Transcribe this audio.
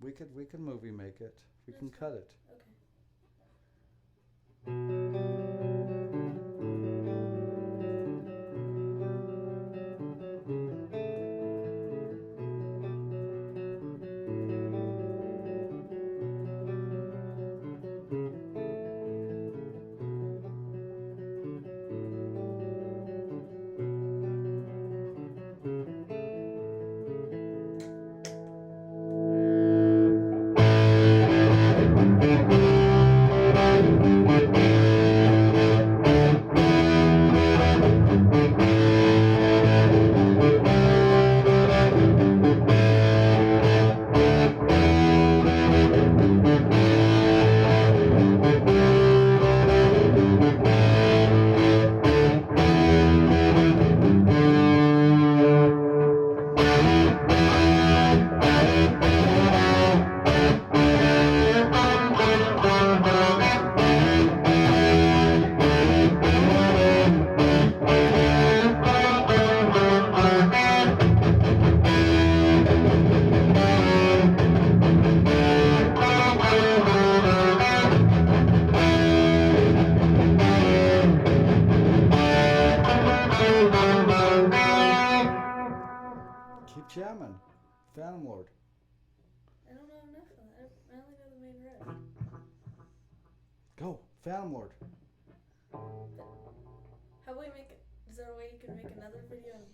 We could movie make it. We can cut it. Okay. Keep jamming. Phantom Lord. I don't know enough of that. I only know the main riff. Go. Phantom Lord. How about we make it? Is there a way you can make another video and